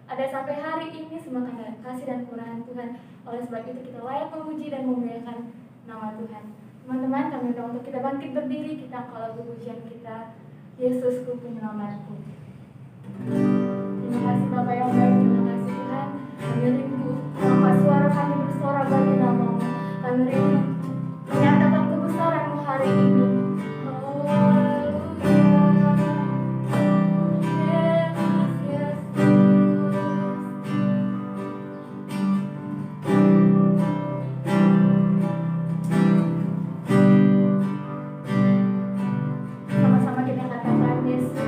ada sampai hari ini semua karena kasih dan kemurahan Tuhan. Oleh sebab itu kita layak memuji dan memuliakan nama Tuhan. Teman-teman, kami undang untuk kita bangkit berdiri, kita angkat lagu pujian kita, Yesusku penyelamatku. Terima kasih Bapa yang baik, terima kasih Tuhan. Kami rindu mengangkat suara kami bersorak bagi nama-Mu. Kami rindu menyatakan kebesaran-Mu hari ini. Sama-sama kita katakan Yesusku.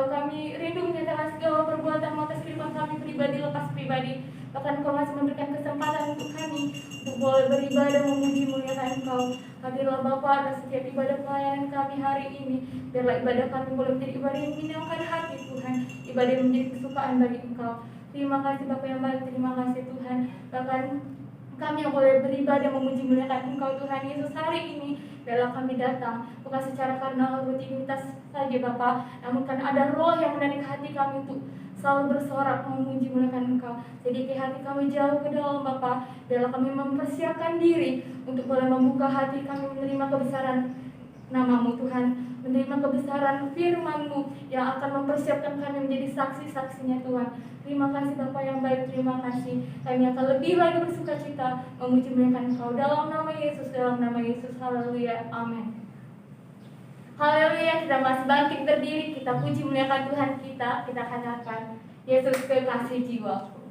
Engkau, kami rindu menyatakan segala perbuatan atas kehidupan kami pribadi lepas pribadi. Bahkan Engkau masih memberikan kesempatan untuk kami untuk boleh beribadah memuji muliakan Engkau. Hadirlah Bapa atas setiap ibadah pelayanan kami hari ini. Biarlah ibadah kami boleh menjadi ibadah yang menyenangkan hati Tuhan, ibadah yang menjadi kesukaan bagi Engkau. Terima kasih Bapa yang baik, terima kasih Tuhan. Bahkan kami yang boleh beribadah memuji muliakan Engkau Tuhan Yesus hari ini. Biarlah kami datang bukan secara karena rutinitas saja Bapa, namun kan ada roh yang menarik hati kami untuk selalu bersorak memuji muliakan Engkau. Jadi hati kami jauh ke dalam Bapa. Biarlah kami mempersiapkan diri untuk boleh membuka hati kami menerima kebesaran nama-Mu Tuhan, menerima kebesaran firman-Mu yang akan mempersiapkan kami menjadi saksi-saksinya Tuhan. Terima kasih Bapa yang baik, terima kasih. Kami akan lebih lagi bersuka cita memuji muliakan Engkau dalam nama Yesus, dalam nama Yesus. Haleluya, amin. Haleluya, kita masih bangkit berdiri, kita puji muliakan Tuhan kita katakan, Yesus kekasih jiwaku.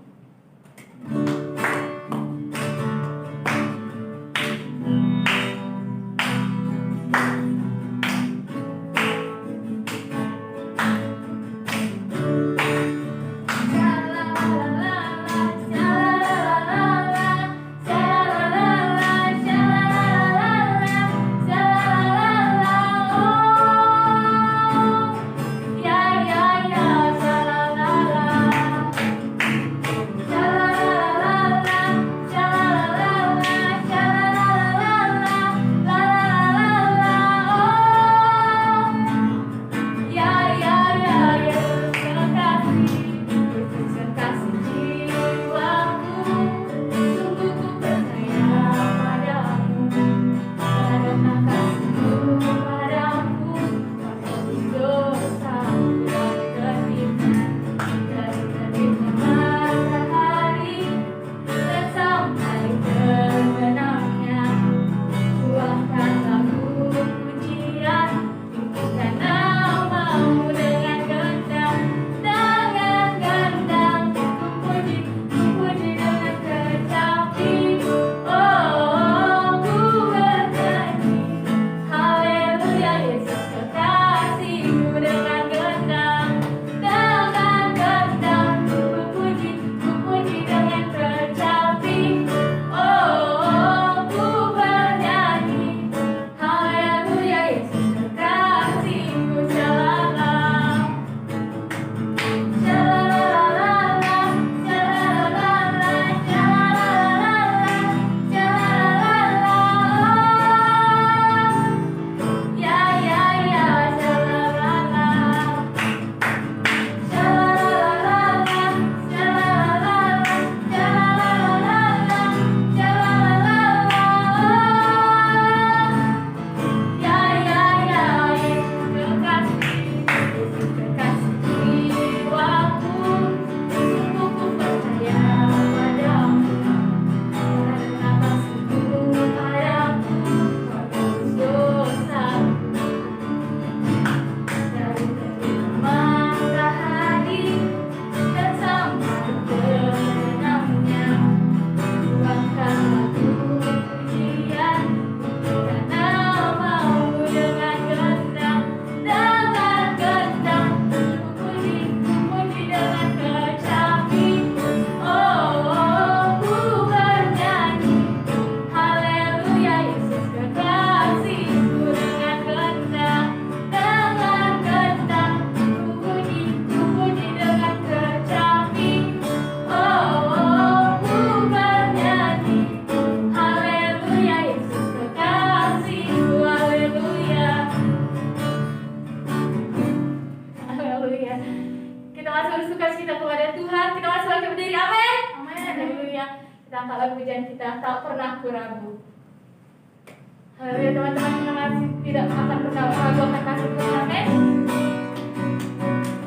Haleluya teman-teman, kita tidak akan pernah ragu akan kasih Tuhan, amin.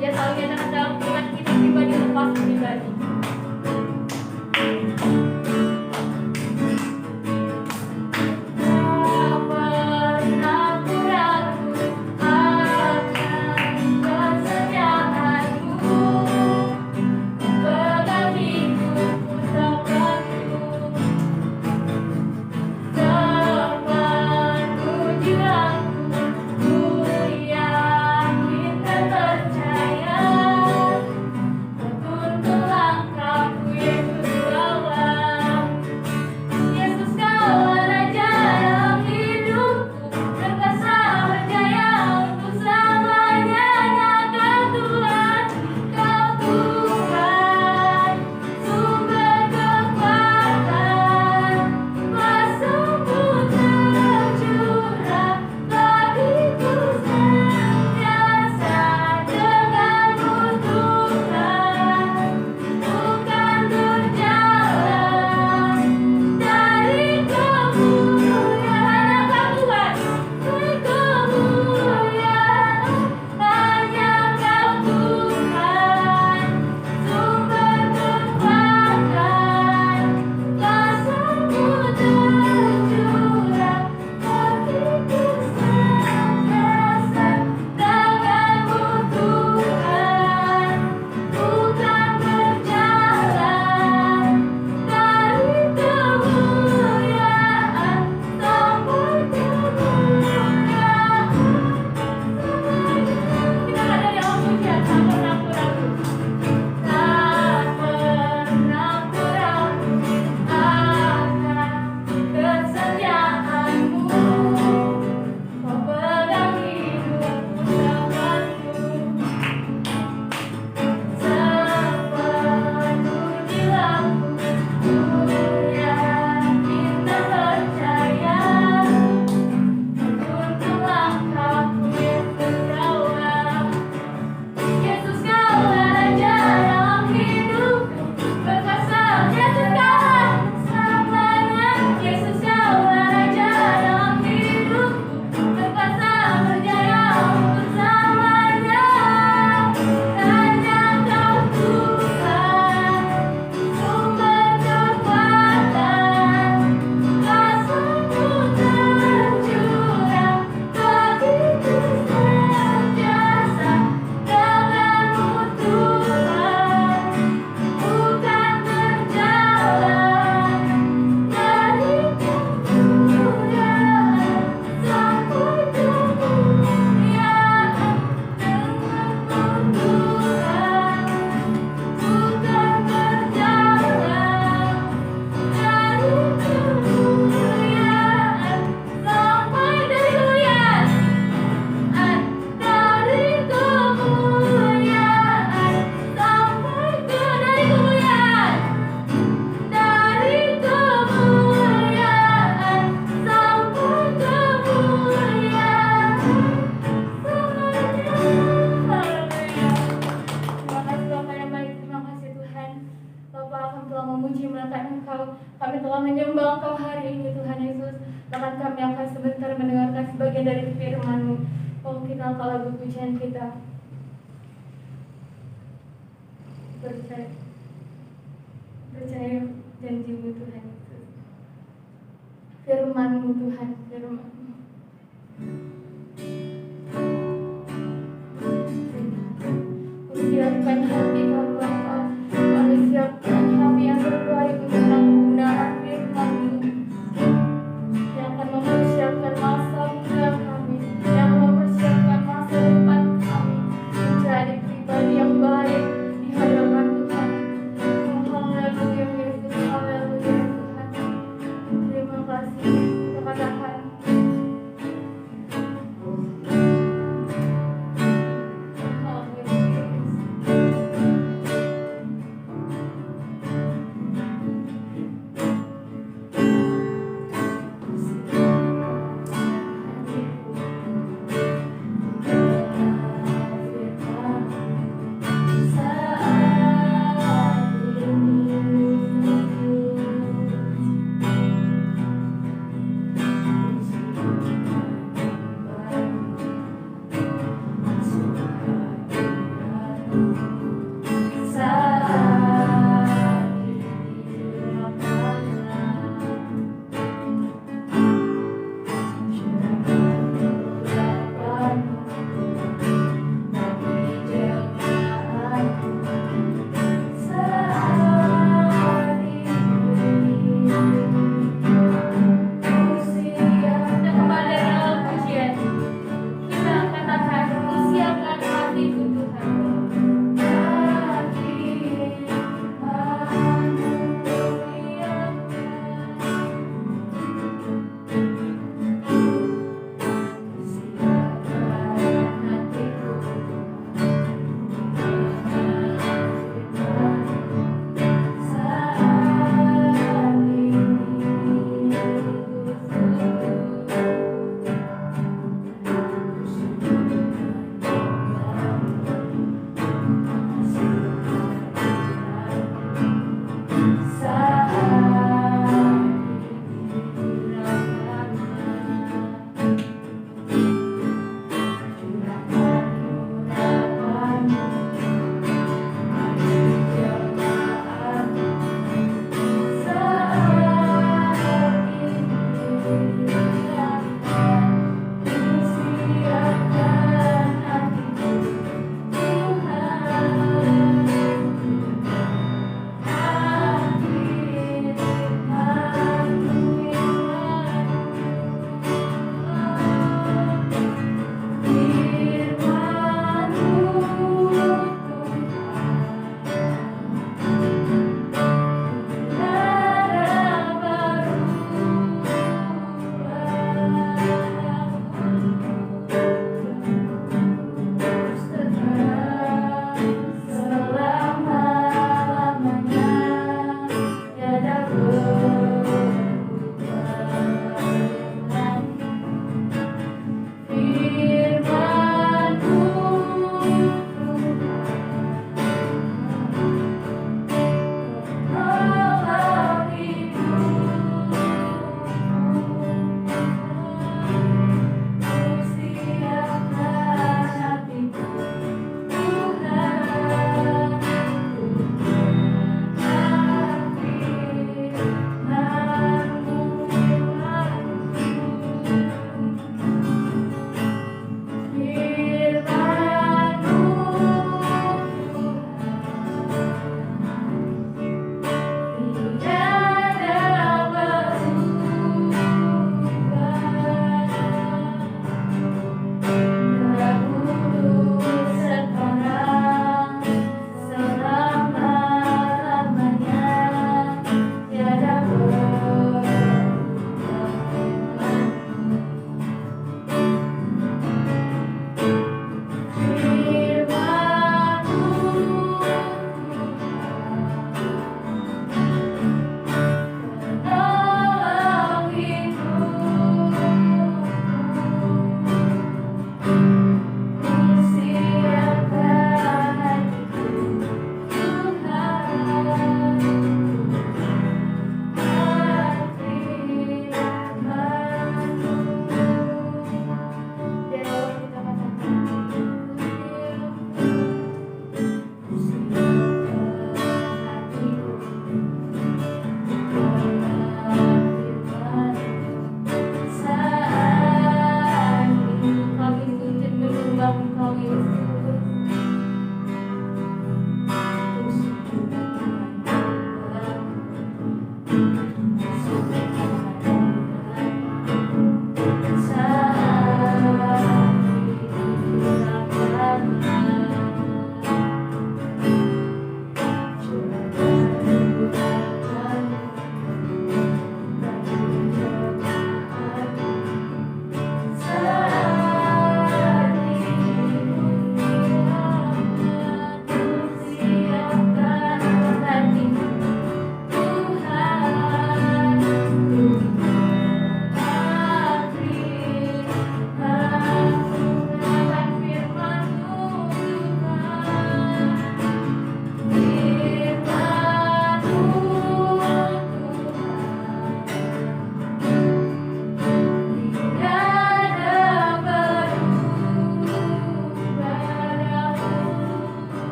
Dia selalu nyatakan dalam firman kita pribadi lepas pribadi. Percaya memuji memuliakan Engkau. Kami telah menyembah Engkau hari ini Tuhan Yesus. Bahkan kami akan sebentar mendengarkan sebagian dari firman-Mu. Oh, kita angkat lagu pujian kita. Percaya janji-Mu Tuhan Yesus. Firman-Mu Tuhan, firman-Mu. Siapkan hati Bapa, kami siapkan hati yang terbaik untuk penggunaan firman-Mu yang akan mempersiapkan masa muda kami, yang mempersiapkan masa depan kami menjadi pribadi yang baik di hadapan Tuhan. Oh, haleluya Yesus, haleluya Tuhan. Terima kasih. Kita katakan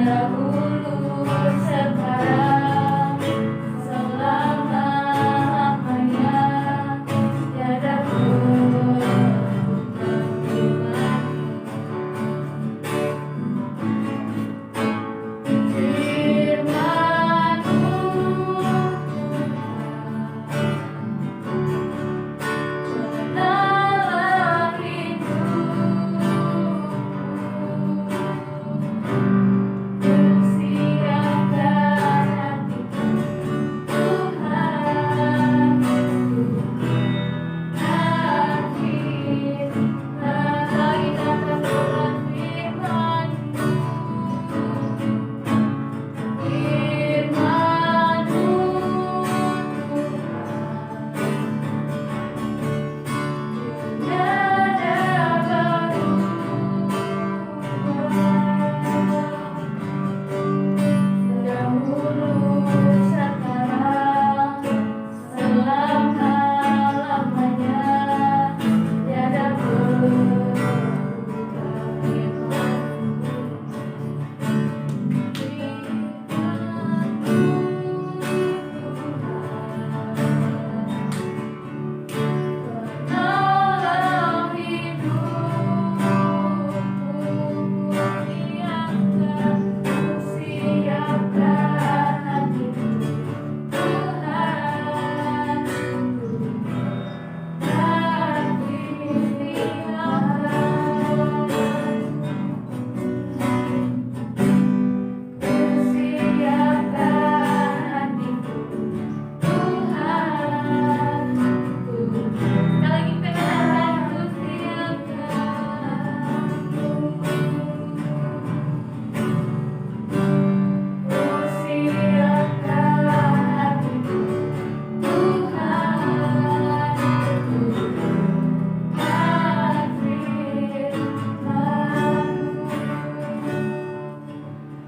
dahulu, sekarang, selama-lamanya, tiada berubah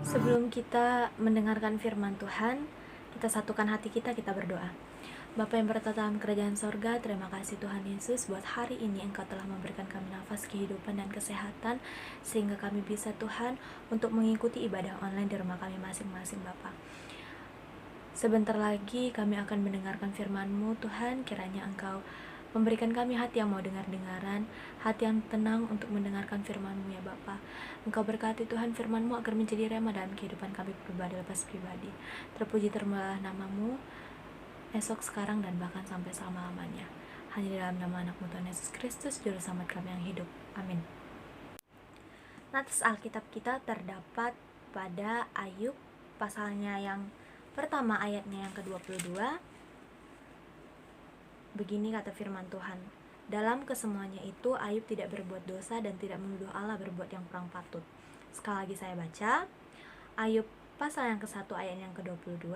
Sebelum kita mendengarkan firman Tuhan, kita satukan hati kita berdoa. Bapa yang bertata dalam kerajaan sorga, terima kasih Tuhan Yesus buat hari ini Engkau telah memberikan kami nafas kehidupan dan kesehatan, sehingga kami bisa Tuhan untuk mengikuti ibadah online di rumah kami masing-masing Bapa. Sebentar lagi kami akan mendengarkan firman-Mu Tuhan, kiranya Engkau memberikan kami hati yang mau dengar-dengaran, hati yang tenang untuk mendengarkan firman-Mu ya Bapa. Engkau berkati Tuhan firman-Mu agar menjadi rema dalam kehidupan kami pribadi lepas pribadi. Terpuji termelah nama-Mu esok, sekarang, dan bahkan sampai selama-lamanya. Hanya di dalam nama anak-Mu Tuhan Yesus Kristus, Juru Selamat kami yang hidup. Amin. Nats Alkitab kita terdapat pada Ayub pasalnya yang pertama ayatnya yang ke-22. Begini kata firman Tuhan, dalam kesemuanya itu Ayub tidak berbuat dosa dan tidak menuduh Allah berbuat yang kurang patut. Sekali lagi saya baca, Ayub pasal yang ke-1 ayat yang ke-22,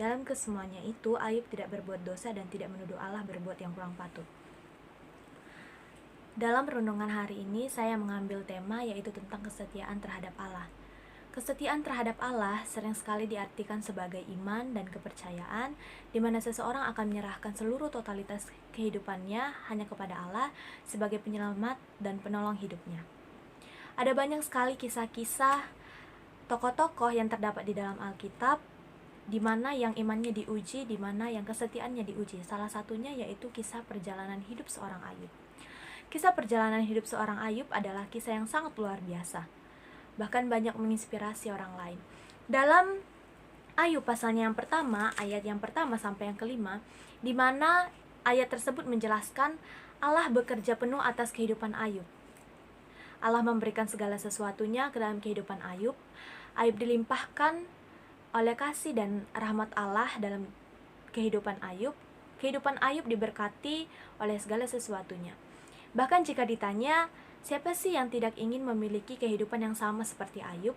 dalam kesemuanya itu Ayub tidak berbuat dosa dan tidak menuduh Allah berbuat yang kurang patut. Dalam renungan hari ini saya mengambil tema yaitu tentang kesetiaan terhadap Allah. Kesetiaan terhadap Allah sering sekali diartikan sebagai iman dan kepercayaan, di mana seseorang akan menyerahkan seluruh totalitas kehidupannya hanya kepada Allah sebagai penyelamat dan penolong hidupnya. Ada banyak sekali kisah-kisah tokoh-tokoh yang terdapat di dalam Alkitab, di mana yang imannya diuji, di mana yang kesetiaannya diuji. Salah satunya yaitu kisah perjalanan hidup seorang Ayub. Kisah perjalanan hidup seorang Ayub adalah kisah yang sangat luar biasa, bahkan banyak menginspirasi orang lain. Dalam Ayub pasalnya yang pertama, ayat yang pertama sampai yang kelima, di mana ayat tersebut menjelaskan Allah bekerja penuh atas kehidupan Ayub. Allah memberikan segala sesuatunya ke dalam kehidupan Ayub. Ayub dilimpahkan oleh kasih dan rahmat Allah dalam kehidupan Ayub. Kehidupan Ayub diberkati oleh segala sesuatunya. Bahkan jika ditanya, siapa sih yang tidak ingin memiliki kehidupan yang sama seperti Ayub?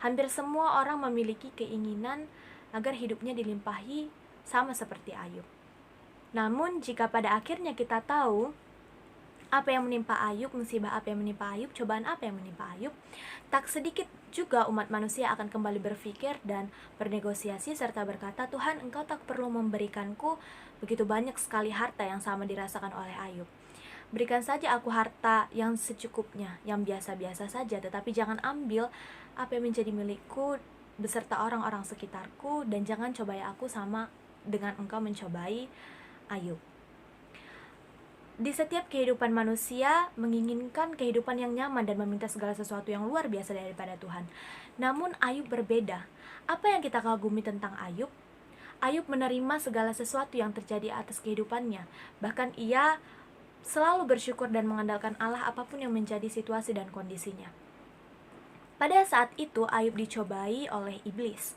Hampir semua orang memiliki keinginan agar hidupnya dilimpahi sama seperti Ayub. Namun jika pada akhirnya kita tahu apa yang menimpa Ayub, musibah apa yang menimpa Ayub, cobaan apa yang menimpa Ayub, tak sedikit juga umat manusia akan kembali berpikir dan bernegosiasi serta berkata, Tuhan, Engkau tak perlu memberikanku begitu banyak sekali harta yang sama dirasakan oleh Ayub. Berikan saja aku harta yang secukupnya, yang biasa-biasa saja, tetapi jangan ambil apa yang menjadi milikku beserta orang-orang sekitarku, dan jangan cobai aku sama dengan engkau mencobai Ayub. Di setiap kehidupan manusia menginginkan kehidupan yang nyaman dan meminta segala sesuatu yang luar biasa daripada Tuhan. Namun Ayub berbeda. Apa yang kita kagumi tentang Ayub? Ayub menerima segala sesuatu yang terjadi atas kehidupannya. Bahkan ia selalu bersyukur dan mengandalkan Allah apapun yang menjadi situasi dan kondisinya. Pada saat itu Ayub dicobai oleh iblis,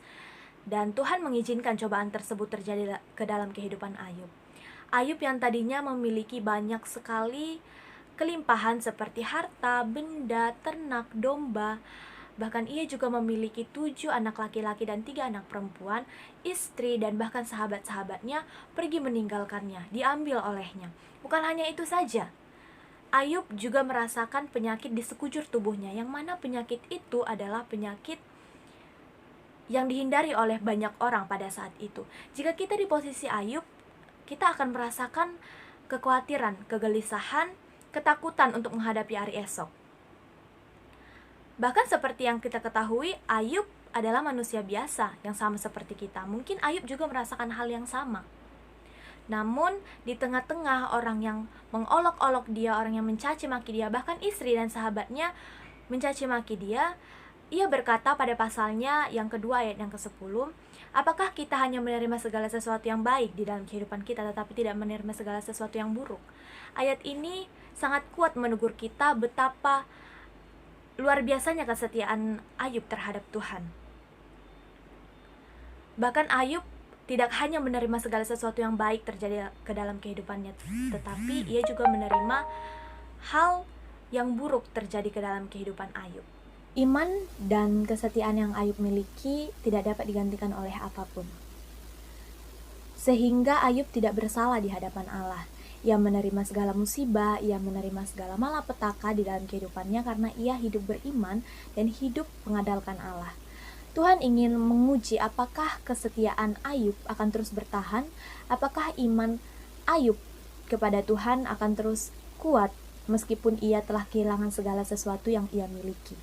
dan Tuhan mengizinkan cobaan tersebut terjadi ke dalam kehidupan Ayub. Ayub yang tadinya memiliki banyak sekali kelimpahan seperti harta, benda, ternak, domba, bahkan ia juga memiliki 7 anak laki-laki dan 3 anak perempuan, istri, dan bahkan sahabat-sahabatnya pergi meninggalkannya, diambil olehnya. Bukan hanya itu saja, Ayub juga merasakan penyakit di sekujur tubuhnya, yang mana penyakit itu adalah penyakit yang dihindari oleh banyak orang pada saat itu. Jika kita di posisi Ayub, kita akan merasakan kekhawatiran, kegelisahan, ketakutan untuk menghadapi hari esok. Bahkan seperti yang kita ketahui, Ayub adalah manusia biasa yang sama seperti kita. Mungkin Ayub juga merasakan hal yang sama. Namun di tengah-tengah orang yang mengolok-olok dia, orang yang mencaci maki dia, bahkan istri dan sahabatnya mencaci maki dia, ia berkata pada pasalnya yang kedua ayat yang ke-10, apakah kita hanya menerima segala sesuatu yang baik di dalam kehidupan kita tetapi tidak menerima segala sesuatu yang buruk? Ayat ini sangat kuat menegur kita betapa luar biasanya kesetiaan Ayub terhadap Tuhan. Bahkan Ayub tidak hanya menerima segala sesuatu yang baik terjadi ke dalam kehidupannya, tetapi ia juga menerima hal yang buruk terjadi ke dalam kehidupan Ayub. Iman dan kesetiaan yang Ayub miliki tidak dapat digantikan oleh apapun. Sehingga Ayub tidak bersalah di hadapan Allah. Ia menerima segala musibah, ia menerima segala malapetaka di dalam kehidupannya karena ia hidup beriman dan hidup mengandalkan Allah. Tuhan ingin menguji apakah kesetiaan Ayub akan terus bertahan, apakah iman Ayub kepada Tuhan akan terus kuat meskipun ia telah kehilangan segala sesuatu yang ia miliki.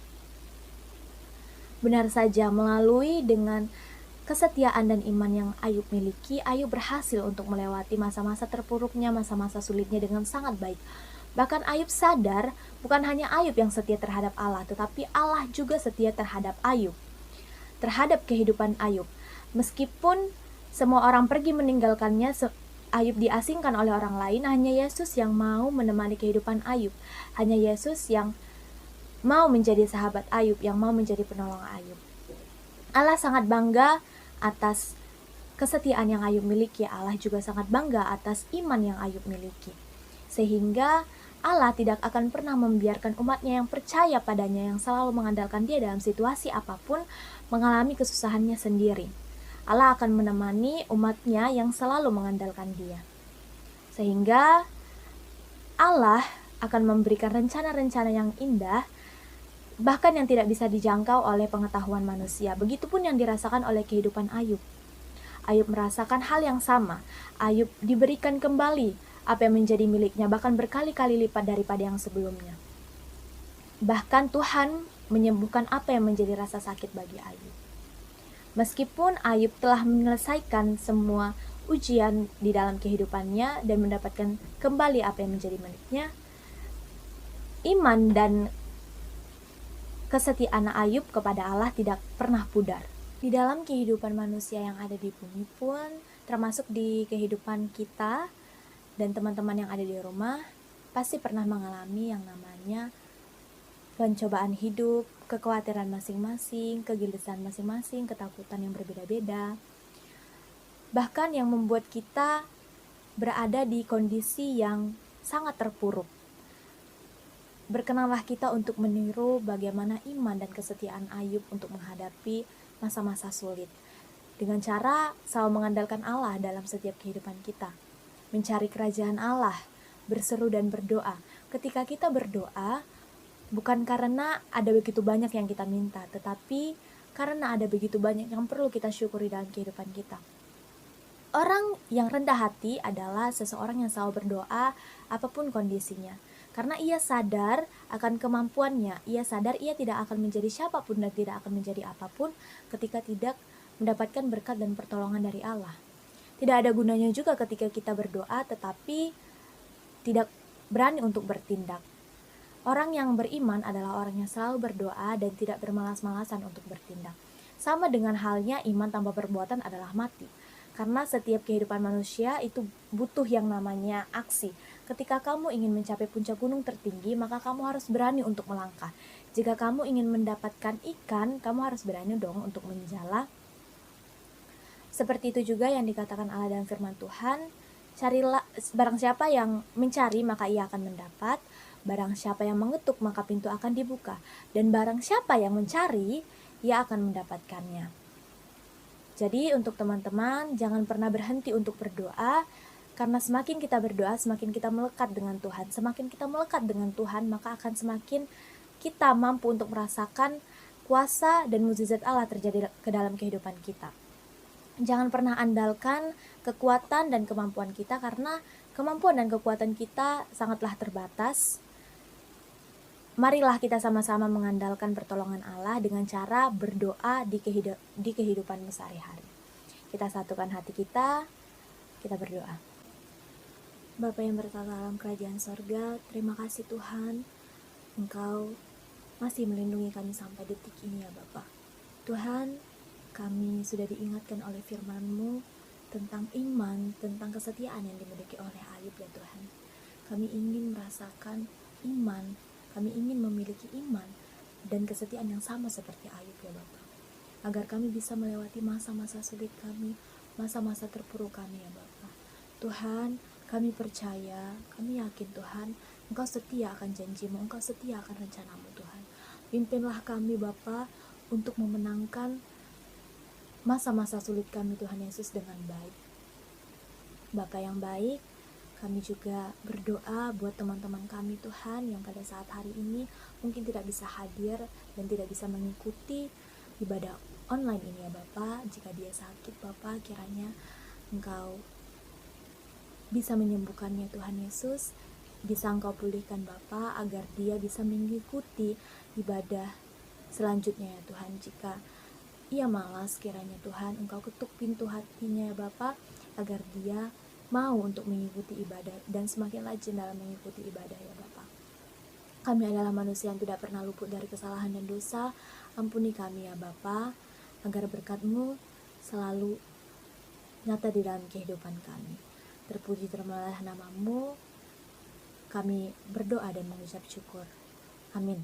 Benar saja, melalui dengan kesetiaan dan iman yang Ayub miliki, Ayub berhasil untuk melewati masa-masa terpuruknya, masa-masa sulitnya dengan sangat baik. Bahkan Ayub sadar, bukan hanya Ayub yang setia terhadap Allah, tetapi Allah juga setia terhadap Ayub, terhadap kehidupan Ayub. Meskipun semua orang pergi meninggalkannya, Ayub diasingkan oleh orang lain, hanya Yesus yang mau menemani kehidupan Ayub. Hanya Yesus yang mau menjadi sahabat Ayub, yang mau menjadi penolong Ayub. Allah sangat bangga atas kesetiaan yang Ayub miliki. Allah juga sangat bangga atas iman yang Ayub miliki. Sehingga Allah tidak akan pernah membiarkan umatnya yang percaya padanya, yang selalu mengandalkan dia dalam situasi apapun, mengalami kesusahannya sendiri. Allah akan menemani umatnya yang selalu mengandalkan dia. Sehingga Allah akan memberikan rencana-rencana yang indah, bahkan yang tidak bisa dijangkau oleh pengetahuan manusia. Begitupun yang dirasakan oleh kehidupan Ayub. Ayub merasakan hal yang sama. Ayub diberikan kembali apa yang menjadi miliknya, bahkan berkali-kali lipat daripada yang sebelumnya. Bahkan Tuhan menyembuhkan apa yang menjadi rasa sakit bagi Ayub. Meskipun Ayub telah menyelesaikan semua ujian di dalam kehidupannya dan mendapatkan kembali apa yang menjadi miliknya, iman dan kesetiaan Ayub kepada Allah tidak pernah pudar. Di dalam kehidupan manusia yang ada di bumi pun, termasuk di kehidupan kita dan teman-teman yang ada di rumah, pasti pernah mengalami yang namanya pencobaan hidup, kekhawatiran masing-masing, kegelisahan masing-masing, ketakutan yang berbeda-beda. Bahkan yang membuat kita berada di kondisi yang sangat terpuruk. Berkenanlah kita untuk meniru bagaimana iman dan kesetiaan Ayub untuk menghadapi masa-masa sulit, dengan cara selalu mengandalkan Allah dalam setiap kehidupan kita, mencari kerajaan Allah, berseru dan berdoa. Ketika kita berdoa, bukan karena ada begitu banyak yang kita minta, tetapi karena ada begitu banyak yang perlu kita syukuri dalam kehidupan kita. Orang yang rendah hati adalah seseorang yang selalu berdoa apapun kondisinya. Karena ia sadar akan kemampuannya, ia sadar ia tidak akan menjadi siapapun dan tidak akan menjadi apapun ketika tidak mendapatkan berkat dan pertolongan dari Allah. Tidak ada gunanya juga ketika kita berdoa tetapi tidak berani untuk bertindak. Orang yang beriman adalah orang yang selalu berdoa dan tidak bermalas-malasan untuk bertindak. Sama dengan halnya iman tanpa perbuatan adalah mati. Karena setiap kehidupan manusia itu butuh yang namanya aksi. Ketika kamu ingin mencapai puncak gunung tertinggi, maka kamu harus berani untuk melangkah. Jika kamu ingin mendapatkan ikan, kamu harus berani dong untuk menjala. Seperti itu juga yang dikatakan Allah dalam firman Tuhan, carilah, barang siapa yang mencari maka ia akan mendapat, barang siapa yang mengetuk maka pintu akan dibuka, dan barang siapa yang mencari ia akan mendapatkannya. Jadi untuk teman-teman, jangan pernah berhenti untuk berdoa, karena semakin kita berdoa, semakin kita melekat dengan Tuhan. Semakin kita melekat dengan Tuhan, maka akan semakin kita mampu untuk merasakan kuasa dan mukjizat Allah terjadi ke dalam kehidupan kita. Jangan pernah andalkan kekuatan dan kemampuan kita, karena kemampuan dan kekuatan kita sangatlah terbatas. Marilah kita sama-sama mengandalkan pertolongan Allah dengan cara berdoa di kehidupan sehari-hari. Kita satukan hati kita berdoa. Bapa yang bertata dalam kerajaan sorga, terima kasih Tuhan, Engkau masih melindungi kami sampai detik ini ya Bapa. Tuhan, kami sudah diingatkan oleh firman-Mu tentang iman, tentang kesetiaan yang dimiliki oleh Ayub ya Tuhan. Kami ingin merasakan iman, kami ingin memiliki iman dan kesetiaan yang sama seperti Ayub ya Bapa. Agar kami bisa melewati masa-masa sulit kami, masa-masa terpuruk kami ya Bapa. Tuhan, kami percaya, kami yakin Tuhan, Engkau setia akan janji-Mu, Engkau setia akan rencana-Mu Tuhan. Pimpinlah kami Bapa untuk memenangkan masa-masa sulit kami Tuhan Yesus dengan baik. Bapa yang baik, kami juga berdoa buat teman-teman kami Tuhan yang pada saat hari ini mungkin tidak bisa hadir dan tidak bisa mengikuti ibadah online ini ya Bapa. Jika dia sakit Bapa, kiranya Engkau bisa menyembuhkannya Tuhan Yesus, bisa Engkau pulihkan Bapa agar dia bisa mengikuti ibadah selanjutnya ya Tuhan. Jika ia malas, kiranya Tuhan Engkau ketuk pintu hatinya ya Bapa agar dia mau untuk mengikuti ibadah dan semakin rajin dalam mengikuti ibadah ya Bapa. Kami adalah manusia yang tidak pernah luput dari kesalahan dan dosa. Ampuni kami ya Bapa, agar berkat-Mu selalu nyata di dalam kehidupan kami. Terpuji termulialah nama-Mu. Kami berdoa dan mengucap syukur. Amin.